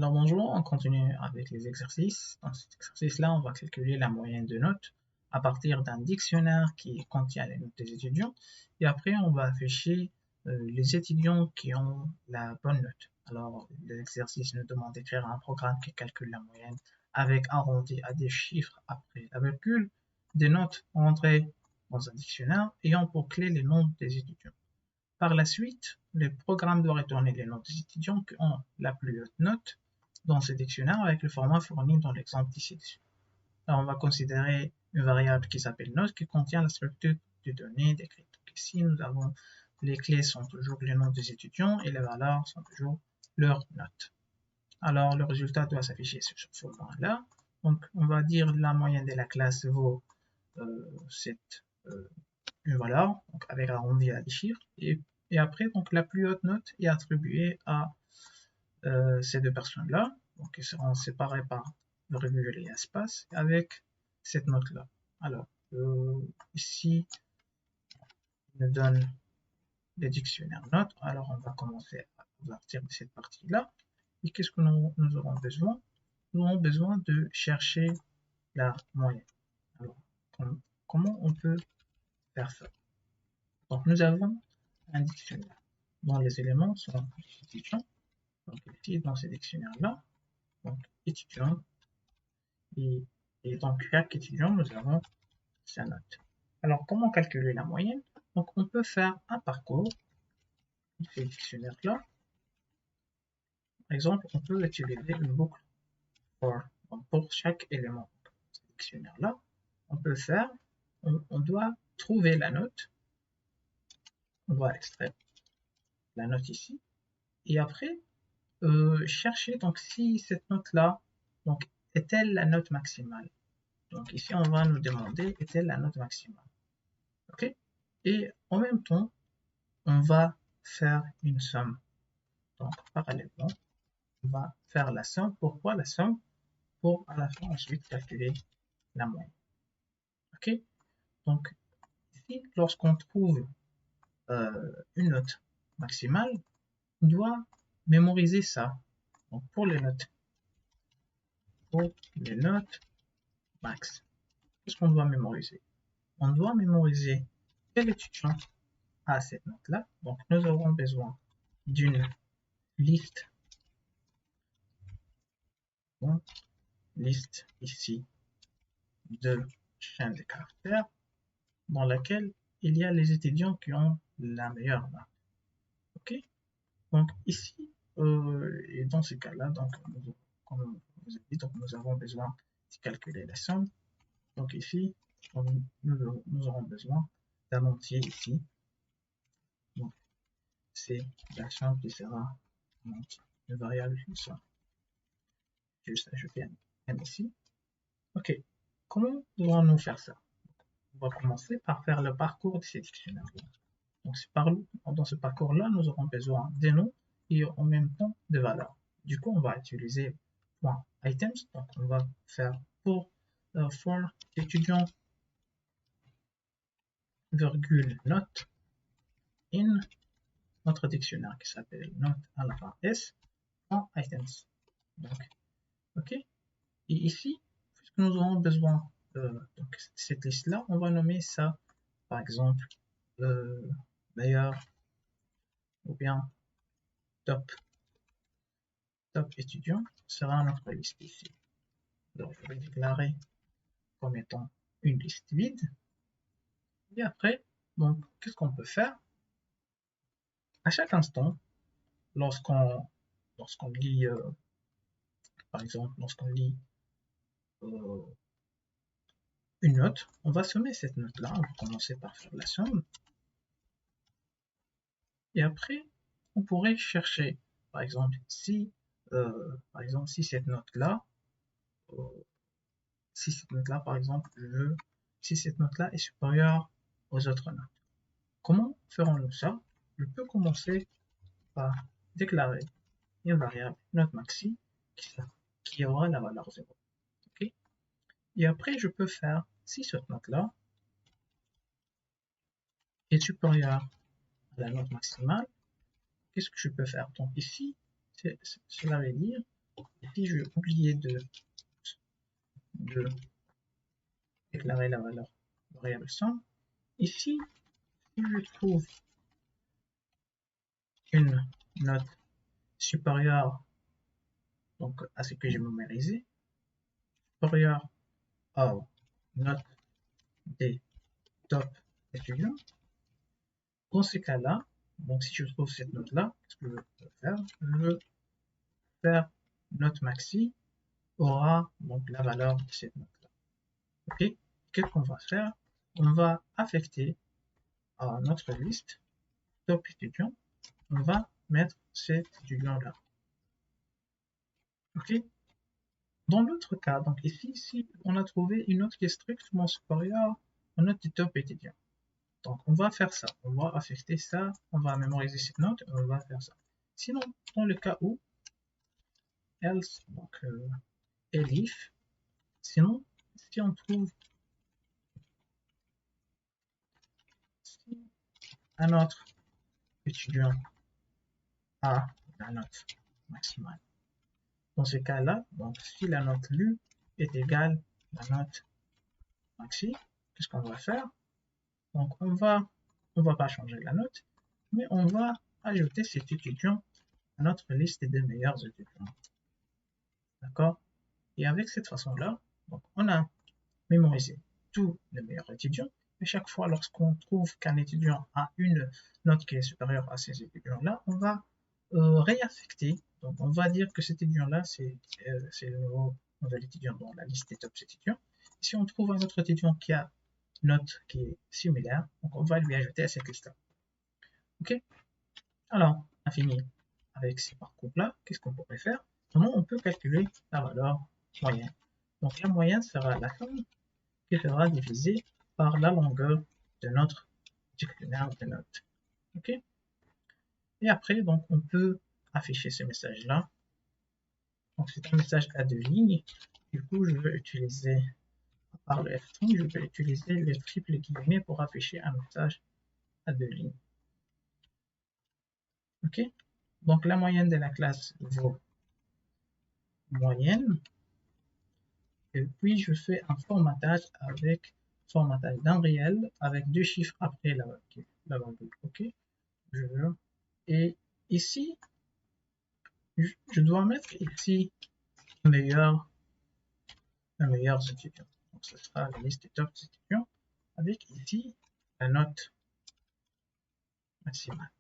Alors bonjour, on continue avec les exercices. Dans cet exercice-là, on va calculer la moyenne de notes à partir d'un dictionnaire qui contient les notes des étudiants. Et après, on va afficher les étudiants qui ont la bonne note. Alors, l'exercice nous demande d'écrire un programme qui calcule la moyenne avec arrondi à des chiffres après la virgule, des notes entrées dans un dictionnaire ayant pour clé les noms des étudiants. Par la suite, le programme doit retourner les notes des étudiants qui ont la plus haute note dans ce dictionnaire avec le format fourni dans l'exemple ci-dessus. Alors, on va considérer une variable qui s'appelle note qui contient la structure de données décrite. Donc ici, nous avons les clés sont toujours les noms des étudiants et les valeurs sont toujours leurs notes. Alors, le résultat doit s'afficher sur ce format-là. Donc, on va dire la moyenne de la classe vaut une valeur, donc avec arrondi à des chiffres, et après, donc, la plus haute note est attribuée à ces deux personnes-là, donc ils seront séparés par virgule et espace, avec cette note-là. Alors, ici, il nous donne les dictionnaires notes, alors on va commencer à partir de cette partie-là, et qu'est-ce que nous aurons besoin? Nous aurons besoin de chercher la moyenne. Alors, comment on peut faire ça? Donc, nous avons un dictionnaire dont les éléments sont étudiants. Donc, ici, dans ce dictionnaire-là, donc étudiant, et dans chaque étudiant, nous avons sa note. Alors, comment calculer la moyenne? Donc, on peut faire un parcours de ce dictionnaire-là. Par exemple, on peut utiliser une boucle for. Donc, pour chaque élément de ce dictionnaire-là, on peut faire, on doit trouver la note, on doit extraire la note ici, et après, chercher donc si cette note-là donc est-elle la note maximale. Donc ici, on va nous demander est-elle la note maximale. Ok? Et en même temps, on va faire une somme. Donc parallèlement, on va faire la somme. Pourquoi la somme? Pour à la fin ensuite calculer la moyenne. Ok? Donc ici, lorsqu'on trouve une note maximale, on doit mémoriser ça. Donc pour les notes max, qu'est-ce qu'on doit mémoriser? On doit mémoriser quel étudiant a cette note-là. Donc, nous aurons besoin d'une liste, donc, liste ici de chaînes de caractères dans laquelle il y a les étudiants qui ont la meilleure note. Ok? Donc, ici, et dans ce cas-là, donc, comme je vous ai dit, donc, nous avons besoin de calculer la somme. Donc, ici, nous aurons besoin d'un entier ici. Donc, c'est la somme qui sera une variable qui sera juste ajouter un ici. Ok, comment devons-nous faire ça? On va commencer par faire le parcours de ces dictionnaires-là. Donc, dans ce parcours-là, nous aurons besoin des noms et en même temps des valeurs. Du coup, on va utiliser .items. Donc, on va faire for étudiant virgule note in notre dictionnaire qui s'appelle note à la fin s .items. Donc, ok. Et ici, puisque nous aurons besoin de cette liste-là, on va nommer ça, par exemple, meilleur ou bien top étudiant sera notre liste ici. Donc, je vais déclarer comme étant une liste vide. Et après, donc, qu'est-ce qu'on peut faire? À chaque instant, lorsqu'on lit, par exemple, lorsqu'on lit une note, on va sommer cette note-là. On va commencer par faire la somme. Et après, on pourrait chercher, par exemple, si cette note-là, par exemple, si cette note-là est supérieure aux autres notes. Comment ferons-nous ça? Je peux commencer par déclarer une variable note maxi qui aura la valeur 0. Okay? Et après, je peux faire si cette note-là est supérieure à la note maximale, qu'est-ce que je peux faire? Donc ici, cela veut dire ici je vais oublier de déclarer la valeur variable somme. Ici, si je trouve une note supérieure donc à ce que j'ai mémorisé, supérieure à note des top étudiants, dans ces cas-là, donc si je trouve cette note-là, qu'est-ce que je peux faire? Je veux faire note maxi aura donc la valeur de cette note-là. Ok? Qu'est-ce qu'on va faire? On va affecter à notre liste top étudiant, on va mettre cet étudiant-là. Ok? Dans l'autre cas, donc ici, si on a trouvé une note qui est strictement supérieure à note du top étudiant. Donc on va faire ça, on va affecter ça, on va mémoriser cette note, on va faire ça. Sinon, dans le cas où, else, donc elif, sinon, si on trouve si un autre étudiant a la note maximale, dans ce cas-là, donc si la note lue est égale à la note maxi, qu'est-ce qu'on va faire? Donc on va pas changer la note, mais on va ajouter cet étudiant à notre liste des meilleurs étudiants. D'accord? Et avec cette façon-là, donc on a mémorisé tous les meilleurs étudiants, et chaque fois lorsqu'on trouve qu'un étudiant a une note qui est supérieure à ces étudiants-là, on va réaffecter, donc on va dire que cet étudiant-là, c'est le nouvel étudiant dans la liste des top étudiants. Et si on trouve un autre étudiant qui a une note qui est similaire, donc on va lui ajouter à cette liste-là. Ok? Alors, on a fini avec ces parcours-là. Qu'est-ce qu'on pourrait faire? Comment on peut calculer la valeur moyenne? Donc la moyenne sera la somme qui sera divisée par la longueur de notre dictionnaire de notes. Ok? Et après, donc, on peut afficher ce message-là. Donc c'est un message à deux lignes. Du coup, je vais utiliser, par le F-string, je vais utiliser le triple guillemets pour afficher un message à deux lignes. Ok? Donc la moyenne de la classe vaut moyenne. Et puis je fais un formatage avec formatage d'un réel avec deux chiffres après la virgule. Ok? Et ici, je dois mettre ici meilleur étudiant. Donc ce sera la liste des top étudiants avec ici la note maximale.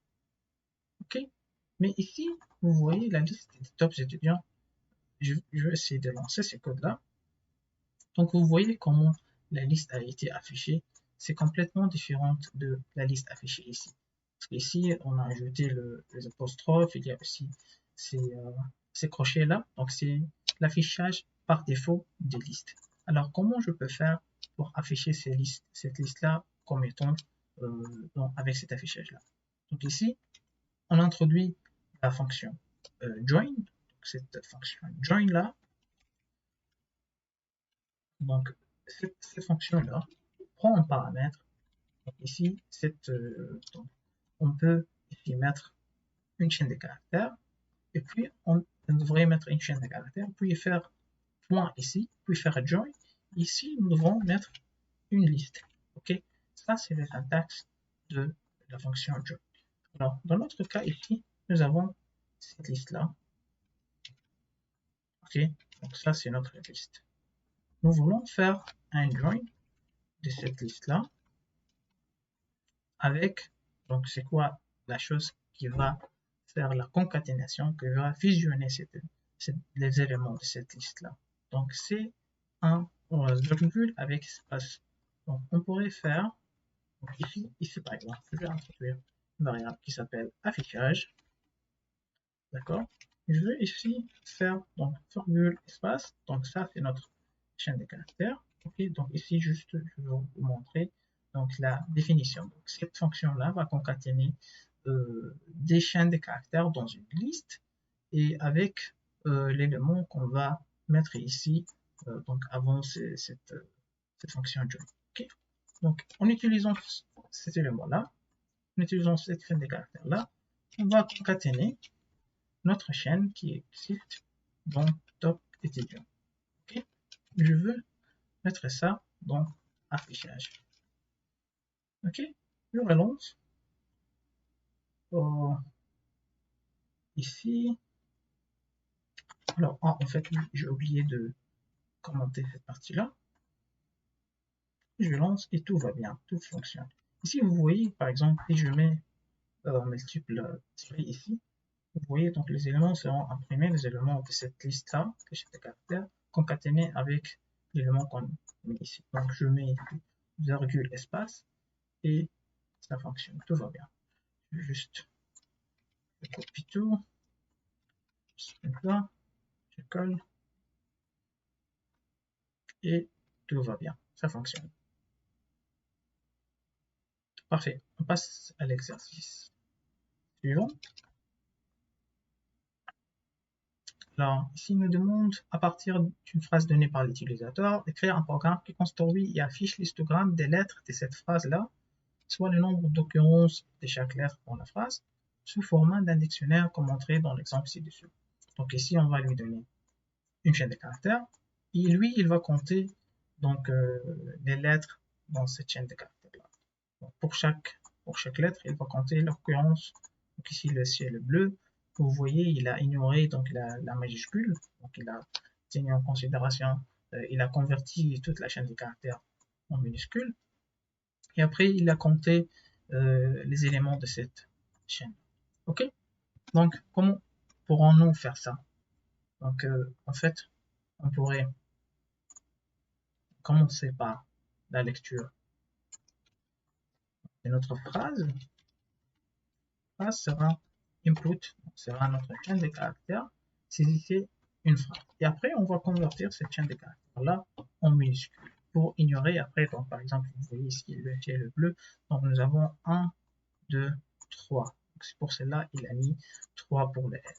Ok? Mais ici, vous voyez la liste des top étudiants. Je vais essayer de lancer ces codes-là. Donc vous voyez comment la liste a été affichée. C'est complètement différente de la liste affichée ici. Parce qu'ici, on a ajouté les apostrophes, il y a aussi ces crochets-là. Donc c'est l'affichage par défaut des listes. Alors comment je peux faire pour afficher cette liste-là comme étant avec cet affichage-là? Donc ici, on introduit la fonction join. Donc cette fonction join-là, donc cette fonction-là prend en paramètre, donc ici, donc, on peut ici mettre une chaîne de caractères, et puis on devrait mettre une chaîne de caractères, puis faire point ici, puis faire join. Ici, nous devrons mettre une liste. Ok? Ça, c'est le syntaxe de la fonction join. Alors, dans notre cas ici, nous avons cette liste-là. Ok? Donc ça, c'est notre liste. Nous voulons faire un join de cette liste-là avec, donc c'est quoi la chose qui va faire la concaténation, qui va fusionner les éléments de cette liste-là. Donc c'est un virgule avec espace. Donc on pourrait faire, donc ici par exemple, je vais introduire une variable qui s'appelle affichage. D'accord? Je vais ici faire donc virgule espace. Donc ça c'est notre chaîne de caractères. Ok, donc ici juste je vais vous montrer donc la définition. Donc cette fonction-là va concaténer des chaînes de caractères dans une liste et avec l'élément qu'on va mettre ici donc avant cette fonction join. Okay. Donc en utilisant cet élément-là, en utilisant cette chaîne de caractères-là, on va concaténer notre chaîne qui existe dans top étudiant. Ok, je veux mettre ça dans affichage. Ok, je relance. Ici. Alors, en fait, j'ai oublié de commenter cette partie-là. Je lance et tout va bien, tout fonctionne. Ici, vous voyez, par exemple, si je mets multiple tirés ici, vous voyez donc les éléments seront imprimés, les éléments de cette liste-là, que j'ai des caractères, concaténés avec l'élément qu'on met ici. Donc je mets virgule espace et ça fonctionne, tout va bien. Juste, je copie tout, je mets là, je colle et tout va bien, ça fonctionne. Parfait, on passe à l'exercice suivant. Alors, ici, il nous demande, à partir d'une phrase donnée par l'utilisateur, d'écrire un programme qui construit et affiche l'histogramme des lettres de cette phrase-là, soit le nombre d'occurrences de chaque lettre dans la phrase, sous format d'un dictionnaire comme montré dans l'exemple ci-dessus. Donc ici, on va lui donner une chaîne de caractères, et lui, il va compter donc les lettres dans cette chaîne de caractères-là. Pour chaque lettre, il va compter l'occurrence. Donc ici, le ciel bleu. Vous voyez, il a ignoré donc la majuscule, donc il a tenu en considération, il a converti toute la chaîne de caractères en minuscule, et après il a compté les éléments de cette chaîne. Ok, donc comment pourrons-nous faire ça? Donc en fait, on pourrait commencer par la lecture de notre phrase. Ça sera input, sera notre chaîne de caractères, saisissez une phrase. Et après, on va convertir cette chaîne de caractères-là en minuscule pour ignorer après, donc par exemple, vous voyez ici le ciel bleu, donc nous avons 1, 2, 3. C'est pour cela il a mis 3 pour les L.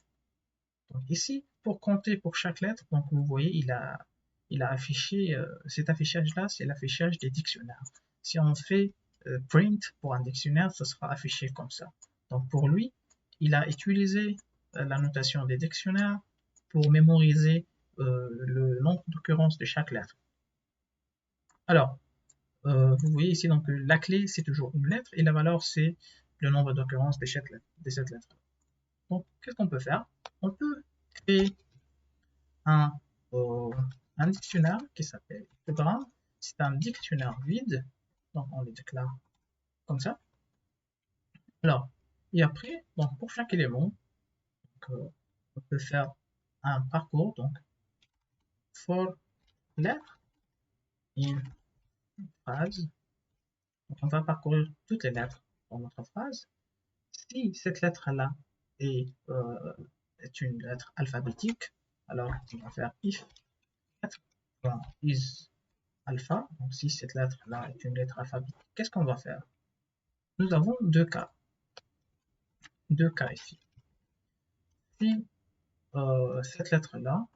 Donc ici, pour compter pour chaque lettre, donc vous voyez, il a affiché, cet affichage-là, c'est l'affichage des dictionnaires. Si on fait print pour un dictionnaire, ça sera affiché comme ça. Donc pour lui, il a utilisé la notation des dictionnaires pour mémoriser le nombre d'occurrences de chaque lettre. Alors, vous voyez ici, donc la clé, c'est toujours une lettre, et la valeur, c'est le nombre d'occurrences de cette lettre. Donc, qu'est-ce qu'on peut faire? On peut créer un dictionnaire qui s'appelle histogramme. C'est un dictionnaire vide, donc on le déclare comme ça. Alors, et après, donc pour chaque élément, donc, on peut faire un parcours, donc for lettre in phrase. Donc on va parcourir toutes les lettres dans notre phrase. Si cette lettre-là est une lettre alphabétique, alors on va faire if is alpha. Donc si cette lettre-là est une lettre alphabétique, qu'est-ce qu'on va faire? Nous avons deux cas ici. Si cette lettre-là,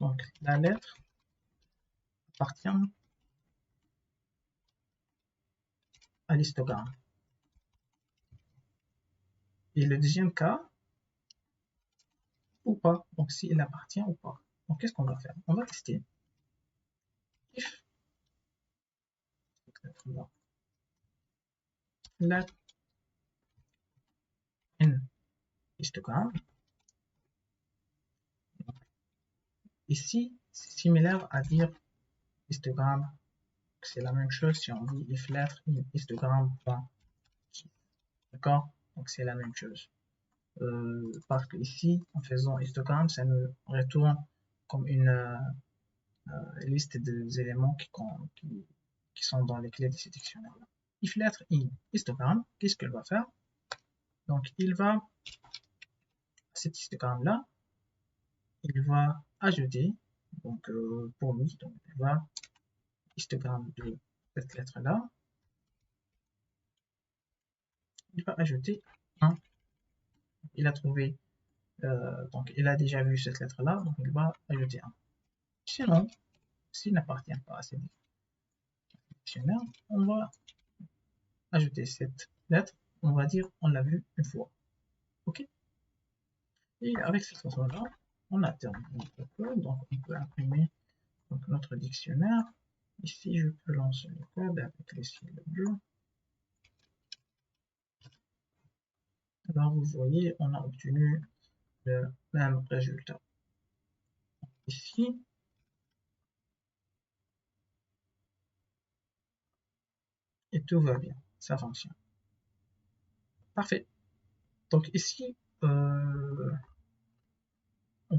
donc la lettre appartient à l'histogramme. Et le deuxième cas, ou pas, donc si elle appartient ou pas. Donc qu'est-ce qu'on va faire? On va tester. If lettre in histogramme, ici c'est similaire à dire histogramme, c'est la même chose si on dit if lettre in histogramme. D'accord? Donc c'est la même chose. Parce que ici, en faisant histogramme, ça nous retourne comme une liste des éléments qui sont dans les clés de ce dictionnaire-là. If lettre in histogramme, qu'est-ce qu'elle va faire? Donc il va, cet histogramme-là, il va ajouter, donc pour lui, donc il va histogramme de cette lettre-là, il va ajouter 1. Il a trouvé, donc il a déjà vu cette lettre-là, donc il va ajouter 1. Sinon, s'il n'appartient pas à cette dictionnaire, on va ajouter cette lettre, on va dire on l'a vu une fois. Ok? Et avec cette façon-là, on a terminé notre code, donc on peut imprimer donc, notre dictionnaire. Ici, je peux lancer le code avec les cils bleus. Alors, vous voyez, on a obtenu le même résultat. Ici, et tout va bien, ça fonctionne. Parfait. Donc ici, on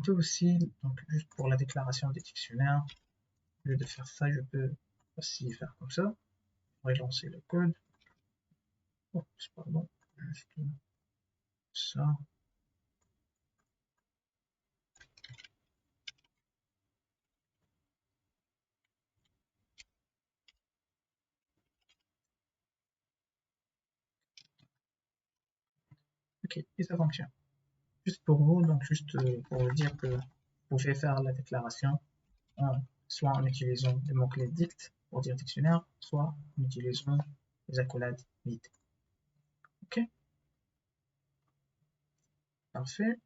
peut aussi, donc juste pour la déclaration des dictionnaires, au lieu de faire ça, je peux aussi faire comme ça. Je vais lancer le code. Oh, pardon, juste ça. Ok, et ça fonctionne. Juste pour vous, donc juste pour vous dire que vous pouvez faire la déclaration soit en utilisant le mot-clé dict pour dire dictionnaire, soit en utilisant les accolades vide. Ok, parfait.